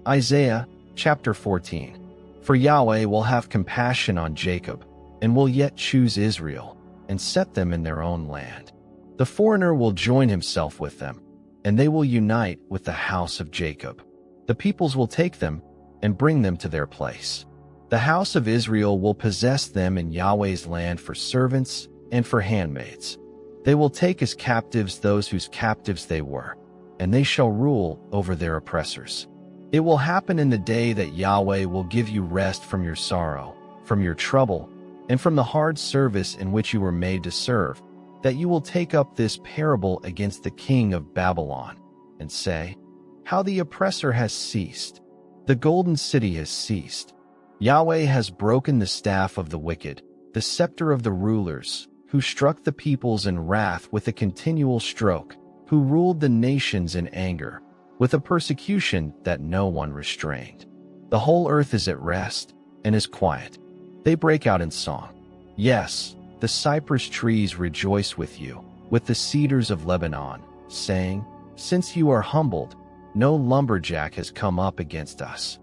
Isaiah chapter 14. For Yahweh will have compassion on Jacob, and will yet choose Israel, and set them in their own land. The foreigner will join himself with them, and they will unite with the house of Jacob. The peoples will take them and bring them to their place. The house of Israel will possess them in Yahweh's land for servants and for handmaids. They will take as captives those whose captives they were, and they shall rule over their oppressors. It will happen in the day that Yahweh will give you rest from your sorrow, from your trouble, and from the hard service in which you were made to serve, that you will take up this parable against the king of Babylon, and say, How the oppressor has ceased, the golden city has ceased. Yahweh has broken the staff of the wicked, the scepter of the rulers, who struck the peoples in wrath with a continual stroke, who ruled the nations in anger, with a persecution that no one restrained. The whole earth is at rest and is quiet. They break out in song. Yes, the cypress trees rejoice with you, with the cedars of Lebanon, saying, Since you are humbled, no lumberjack has come up against us.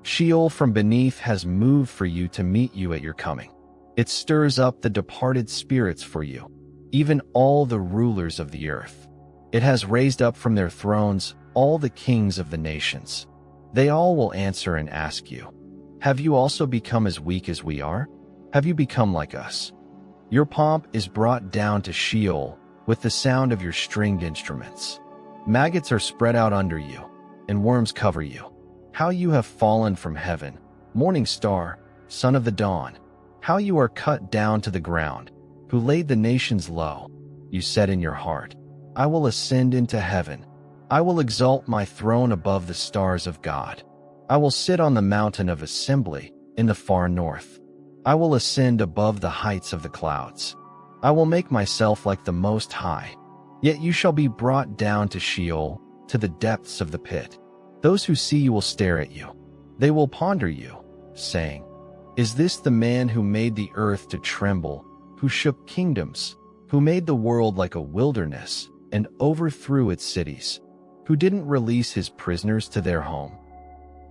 Sheol from beneath has moved for you to meet you at your coming. It stirs up the departed spirits for you, even all the rulers of the earth. It has raised up from their thrones all the kings of the nations. They all will answer and ask you, Have you also become as weak as we are? Have you become like us? Your pomp is brought down to Sheol with the sound of your stringed instruments. Maggots are spread out under you, and worms cover you. How you have fallen from heaven, morning star, son of the dawn. How you are cut down to the ground, who laid the nations low. You said in your heart, I will ascend into heaven. I will exalt my throne above the stars of God. I will sit on the mountain of assembly in the far north. I will ascend above the heights of the clouds. I will make myself like the Most High. Yet you shall be brought down to Sheol, to the depths of the pit. Those who see you will stare at you. They will ponder you, saying, Is this the man who made the earth to tremble, who shook kingdoms, who made the world like a wilderness and overthrew its cities, who didn't release his prisoners to their home?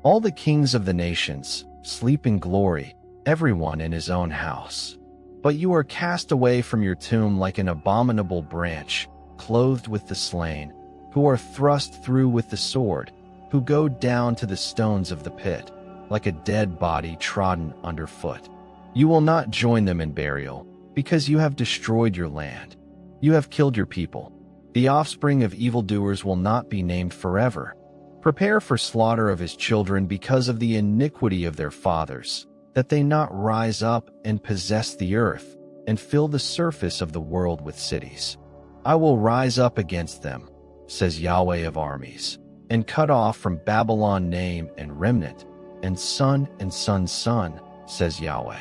All the kings of the nations sleep in glory, everyone in his own house. But you are cast away from your tomb like an abominable branch, clothed with the slain, who are thrust through with the sword, who go down to the stones of the pit, like a dead body trodden underfoot. You will not join them in burial, because you have destroyed your land. You have killed your people. The offspring of evildoers will not be named forever. Prepare for slaughter of his children because of the iniquity of their fathers, that they not rise up and possess the earth, and fill the surface of the world with cities. I will rise up against them, says Yahweh of armies, and cut off from Babylon name and remnant, and son and son's son, says Yahweh.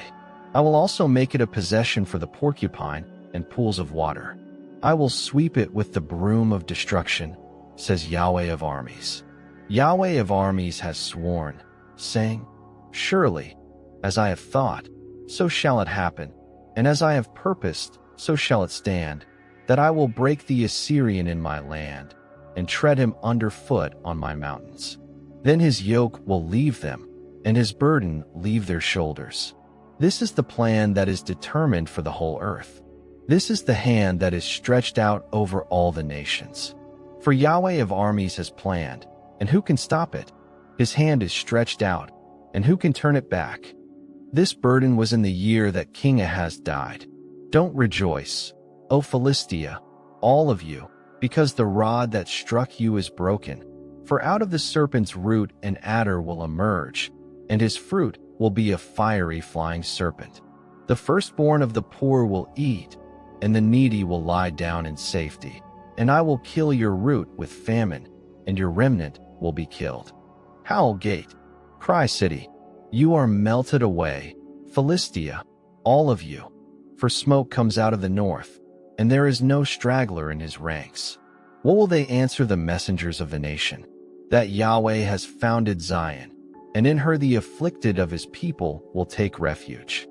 I will also make it a possession for the porcupine and pools of water. I will sweep it with the broom of destruction, says Yahweh of armies. Yahweh of armies has sworn, saying, Surely, as I have thought, so shall it happen, and as I have purposed, so shall it stand, that I will break the Assyrian in my land, and tread him underfoot on my mountains. Then his yoke will leave them, and his burden leave their shoulders. This is the plan that is determined for the whole earth. This is the hand that is stretched out over all the nations. For Yahweh of armies has planned, and who can stop it? His hand is stretched out, and who can turn it back? This burden was in the year that King Ahaz died. Don't rejoice, O Philistia, all of you, because the rod that struck you is broken. For out of the serpent's root an adder will emerge, and his fruit will be a fiery flying serpent. The firstborn of the poor will eat, and the needy will lie down in safety. And I will kill your root with famine, and your remnant will be killed. Howl gate, cry city, you are melted away, Philistia, all of you. For smoke comes out of the north, and there is no straggler in his ranks. What will they answer the messengers of the nation? That Yahweh has founded Zion, and in her the afflicted of his people will take refuge.